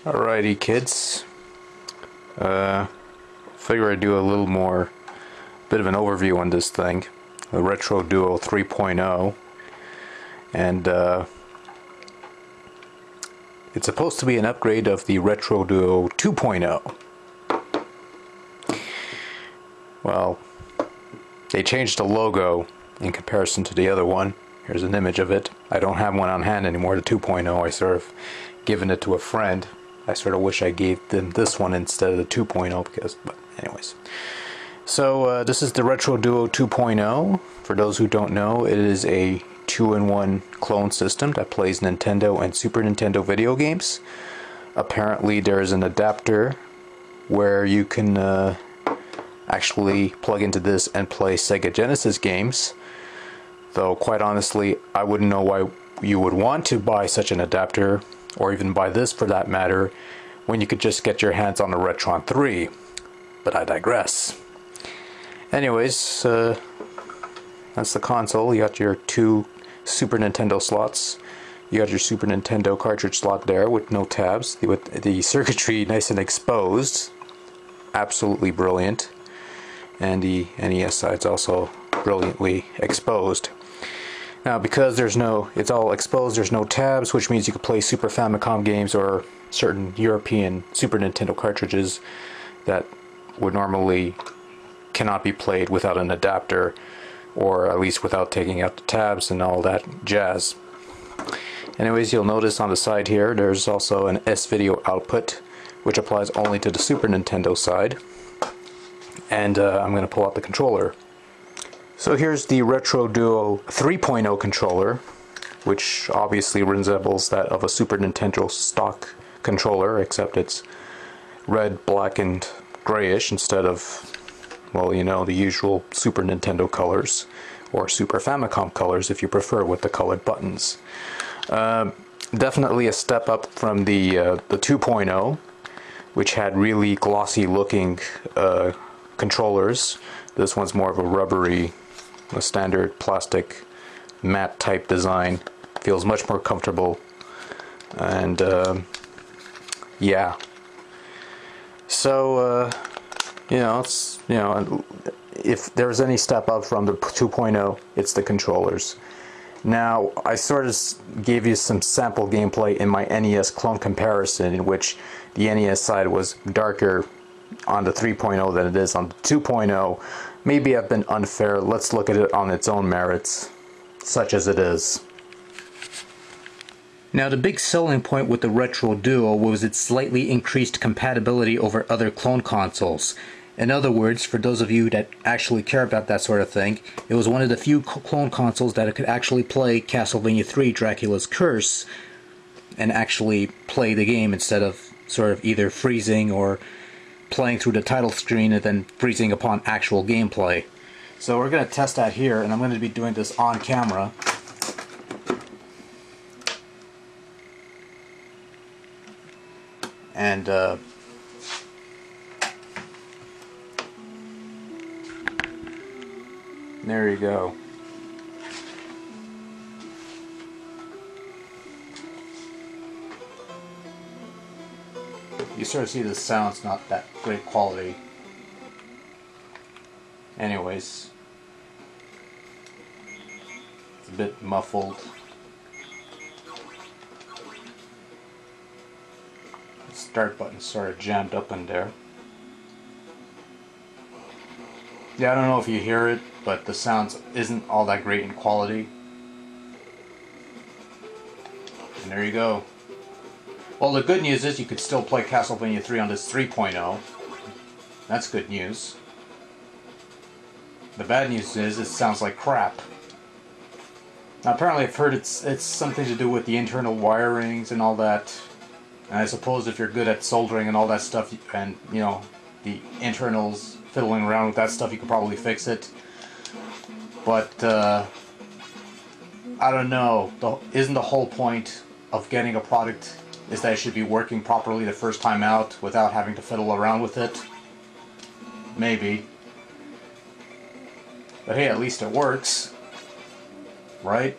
Alrighty, kids. Figure I'd do a little more, bit of an overview on this thing, the Retro Duo 3.0, and it's supposed to be an upgrade of the Retro Duo 2.0. Well, they changed the logo in comparison to the other one. Here's an image of it. I don't have one on hand anymore, the 2.0. I sort of given it to a friend. I sort of wish I gave them this one instead of the 2.0 because, but anyways. So this is the Retro Duo 2.0. For those who don't know, it is a 2-in-1 clone system that plays Nintendo and Super Nintendo video games. Apparently there is an adapter where you can actually plug into this and play Sega Genesis games. Though quite honestly, I wouldn't know why you would want to buy such an adapter, or even buy this for that matter, when you could just get your hands on the Retron 3. But I digress. Anyways, that's the console. You got your two Super Nintendo slots. You got your Super Nintendo cartridge slot there with no tabs, with the circuitry nice and exposed. Absolutely brilliant. And the NES side's also brilliantly exposed. Now, because it's all exposed, there's no tabs, which means you can play Super Famicom games or certain European Super Nintendo cartridges that would normally cannot be played without an adapter, or at least without taking out the tabs and all that jazz. Anyways, you'll notice on the side here, there's also an S-video output, which applies only to the Super Nintendo side. And I'm going to pull out the controller. So here's the Retro Duo 3.0 controller, which obviously resembles that of a Super Nintendo stock controller, except it's red, black, and grayish instead of, well, you know, the usual Super Nintendo colors, or Super Famicom colors if you prefer, with the colored buttons. Definitely a step up from the 2.0, which had really glossy looking controllers. This one's more of a rubbery, a standard plastic matte type design. Feels much more comfortable, and yeah. So you know, it's, you know, if there's any step up from the 2.0, it's the controllers. Now, I sort of gave you some sample gameplay in my NES clone comparison, in which the NES side was darker on the 3.0 than it is on the 2.0. Maybe I've been unfair. Let's look at it on its own merits, such as it is. Now, the big selling point with the Retro Duo was its slightly increased compatibility over other clone consoles. In other words, for those of you that actually care about that sort of thing, it was one of the few clone consoles that could actually play Castlevania 3 Dracula's Curse and actually play the game instead of sort of either freezing or playing through the title screen and then freezing upon actual gameplay. So we're going to test that here, and I'm going to be doing this on camera. And there you go. You sort of see the sound's not that great quality. Anyways, it's a bit muffled. The start button's sort of jammed up in there. Yeah, I don't know if you hear it, but the sound isn't all that great in quality. And there you go. Well, the good news is you could still play Castlevania 3 on this 3.0. That's good news. The bad news is it sounds like crap. Now, apparently I've heard it's something to do with the internal wirings and all that. And I suppose if you're good at soldering and all that stuff, and, you know, the internals, fiddling around with that stuff, you could probably fix it. But, I don't know. Isn't the whole point of getting a product is that it should be working properly the first time out without having to fiddle around with it? Maybe. But hey, at least it works. Right?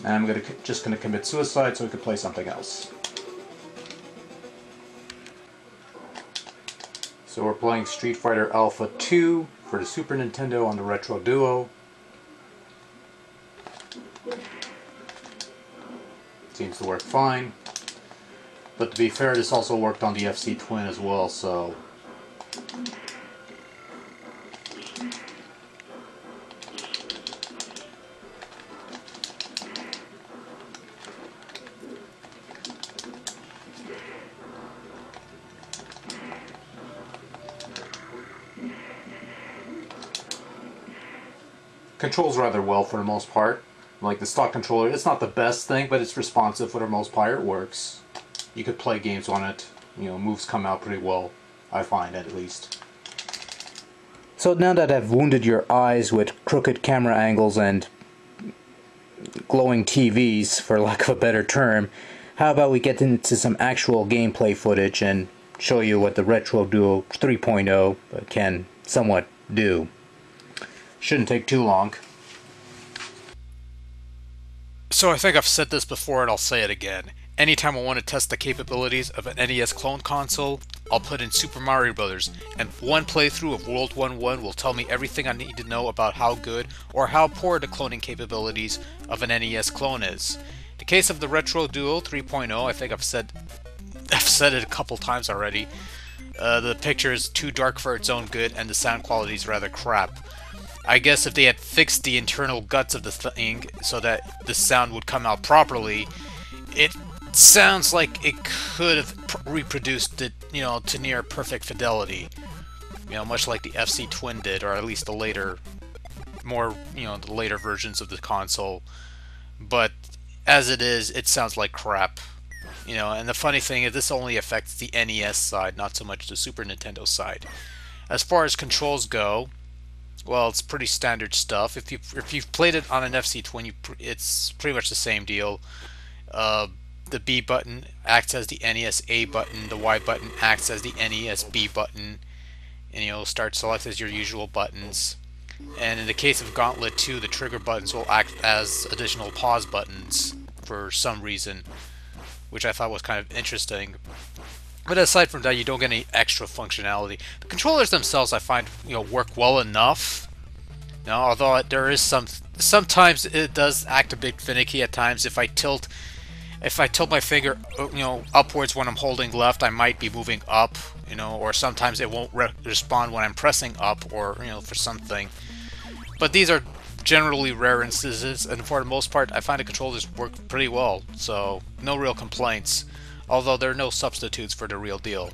And I'm just gonna commit suicide so we can play something else. So we're playing Street Fighter Alpha 2 for the Super Nintendo on the Retro Duo. Seems to work fine. But to be fair, this also worked on the FC Twin as well, so... Controls rather well for the most part. Like the stock controller, it's not the best thing, but it's responsive for the most part. It works. You could play games on it. You know, moves come out pretty well, I find at least. So now that I've wounded your eyes with crooked camera angles and glowing TVs, for lack of a better term, how about we get into some actual gameplay footage and show you what the Retro Duo 3.0 can somewhat do. Shouldn't take too long. So I think I've said this before and I'll say it again. Anytime I want to test the capabilities of an NES clone console, I'll put in Super Mario Bros. And one playthrough of World 1-1 will tell me everything I need to know about how good or how poor the cloning capabilities of an NES clone is. In the case of the Retro Duo 3.0, I think I've said it a couple times already. The picture is too dark for its own good and the sound quality is rather crap. I guess if they had fixed the internal guts of the thing so that the sound would come out properly, it sounds like it could have reproduced it, you know, to near perfect fidelity. You know, much like the FC Twin did, or at least the later, the later versions of the console. But as it is, it sounds like crap. You know, and the funny thing is this only affects the NES side, not so much the Super Nintendo side. As far as controls go, well, it's pretty standard stuff. If you've played it on an FC Twin, it's pretty much the same deal. The B button acts as the NES A button. The Y button acts as the NES B button. And start select as your usual buttons. And in the case of Gauntlet 2, the trigger buttons will act as additional pause buttons for some reason, which I thought was kind of interesting. But aside from that, you don't get any extra functionality. The controllers themselves, I find, work well enough. Now, although there is sometimes it does act a bit finicky at times. If I tilt my finger, upwards when I'm holding left, I might be moving up, or sometimes it won't respond when I'm pressing up, or for something. But these are generally rare instances, and for the most part, I find the controllers work pretty well. So no real complaints. Although there are no substitutes for the real deal.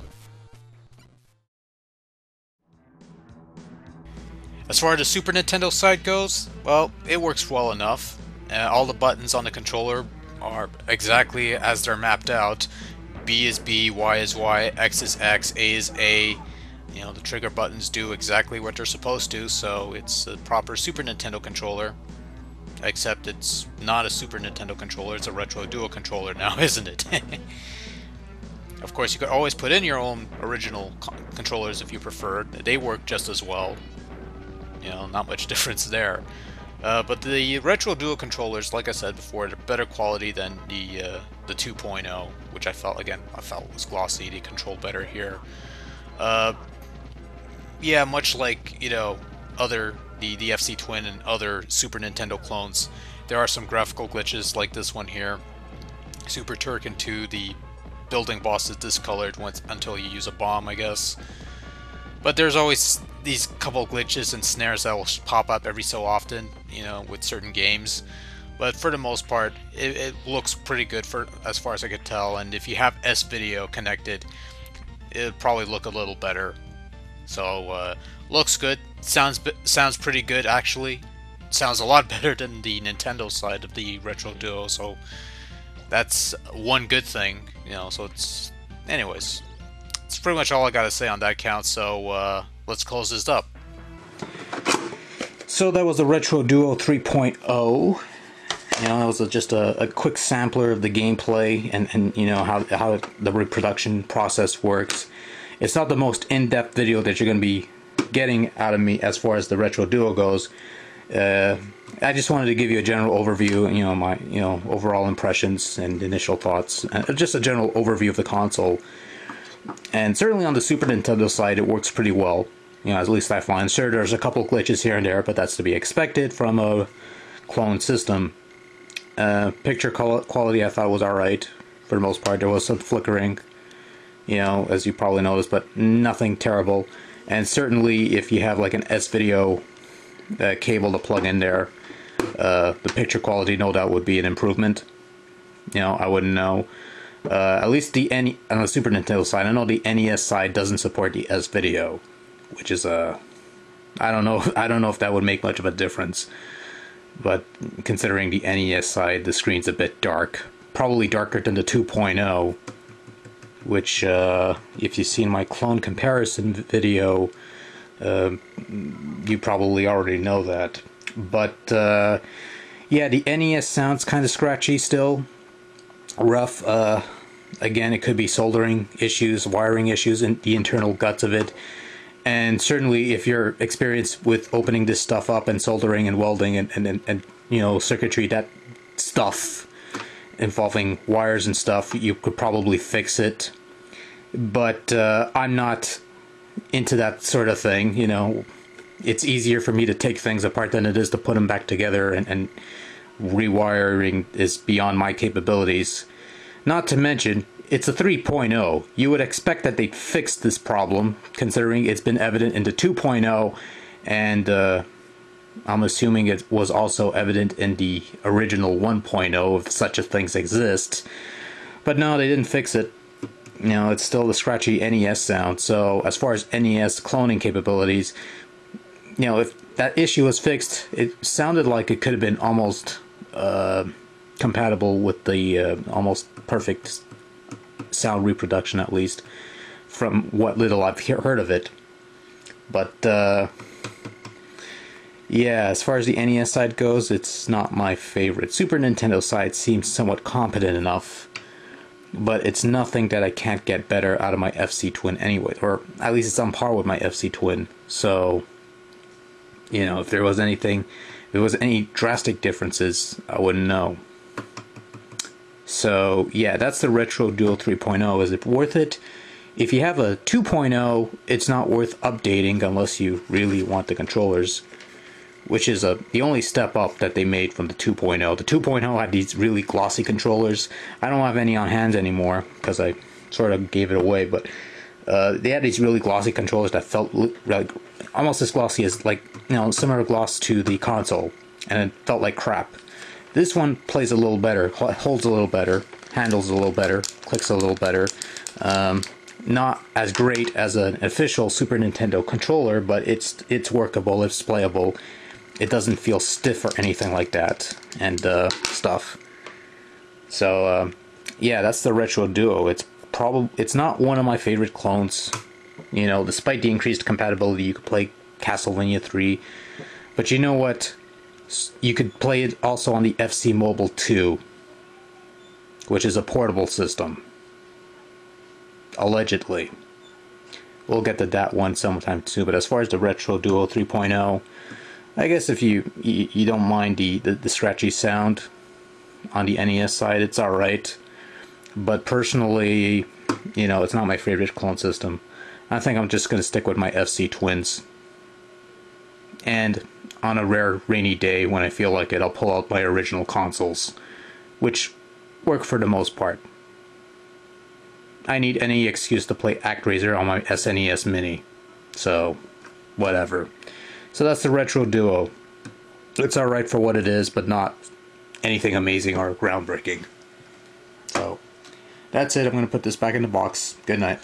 As far as the Super Nintendo side goes, well, it works well enough. All the buttons on the controller are exactly as they're mapped out. B is B, Y is Y, X is X, A is A. The trigger buttons do exactly what they're supposed to, so it's a proper Super Nintendo controller. Except it's not a Super Nintendo controller, it's a Retro Duo controller now, isn't it? Of course, you could always put in your own original controllers if you preferred. They work just as well. Not much difference there. But the Retro Duo controllers, like I said before, they're better quality than the 2.0, which I felt was glossy. They control better here. Yeah, much like the FC Twin and other Super Nintendo clones, there are some graphical glitches like this one here. Super Turrican 2, the building boss is discolored until you use a bomb, I guess. But there's always these couple glitches and snares that will pop up every so often, with certain games. But for the most part, it looks pretty good as far as I could tell. And if you have S-Video connected, it'll probably look a little better. So looks good. Sounds pretty good actually. Sounds a lot better than the Nintendo side of the Retro Duo. So that's one good thing, so anyways, it's pretty much all I gotta say on that count, so let's close this up. So that was the Retro Duo 3.0. It was just a quick sampler of the gameplay and how the reproduction process works. It's not the most in-depth video that you're going to be getting out of me as far as the Retro Duo goes. I just wanted to give you a general overview, my overall impressions and initial thoughts, just a general overview of the console. And certainly on the Super Nintendo side, it works pretty well. At least I find. Sure, there's a couple glitches here and there, but that's to be expected from a clone system. Picture quality I thought was alright for the most part. There was some flickering, as you probably noticed, but nothing terrible. And certainly if you have like an S-Video cable to plug in there, the picture quality no doubt would be an improvement. I wouldn't know. At least on the Super Nintendo side, I know the NES side doesn't support the S-Video, which is I don't know if that would make much of a difference. But considering the NES side, the screen's a bit dark, probably darker than the 2.0, which if you've seen my clone comparison video, you probably already know that. But yeah, the NES sounds kind of scratchy still, rough. Again, it could be soldering issues, wiring issues in the internal guts of it. And certainly if you're experienced with opening this stuff up and soldering and welding and circuitry, that stuff involving wires and stuff, you could probably fix it. But I'm not into that sort of thing. It's easier for me to take things apart than it is to put them back together, and rewiring is beyond my capabilities. Not to mention, it's a 3.0. You would expect that they'd fix this problem, considering it's been evident in the 2.0, and I'm assuming it was also evident in the original 1.0 if such a thing exists. But no, they didn't fix it. It's still the scratchy NES sound. So as far as NES cloning capabilities, if that issue was fixed, it sounded like it could have been almost compatible with the almost perfect sound reproduction, at least from what little I've heard of it. But yeah, as far as the NES side goes, it's not my favorite. Super Nintendo side seems somewhat competent enough, but it's nothing that I can't get better out of my FC Twin anyway, or at least it's on par with my FC Twin. So if there was any drastic differences, I wouldn't know. So yeah, that's the Retro Duo 3.0. Is it worth it? If you have a 2.0, it's not worth updating unless you really want the controllers, which is the only step up that they made from the 2.0. The 2.0 had these really glossy controllers. I don't have any on hand anymore because I sort of gave it away, but they had these really glossy controllers that felt like almost as glossy as similar gloss to the console, and it felt like crap. This one plays a little better, holds a little better, handles a little better, clicks a little better. Not as great as an official Super Nintendo controller, but it's workable, it's playable. It doesn't feel stiff or anything like that, and stuff. So yeah, that's the Retro Duo. It's not one of my favorite clones. Despite the increased compatibility, you could play Castlevania 3, but you know what? You could play it also on the FC Mobile 2, which is a portable system. Allegedly. We'll get to that one sometime too, but as far as the Retro Duo 3.0, I guess if you don't mind the scratchy sound on the NES side, it's alright. But personally, it's not my favorite clone system. I think I'm just going to stick with my FC Twins. And on a rare rainy day when I feel like it, I'll pull out my original consoles, which work for the most part. I need any excuse to play ActRaiser on my SNES Mini, so whatever. So that's the Retro Duo. It's alright for what it is, but not anything amazing or groundbreaking. So that's it. I'm going to put this back in the box. Good night.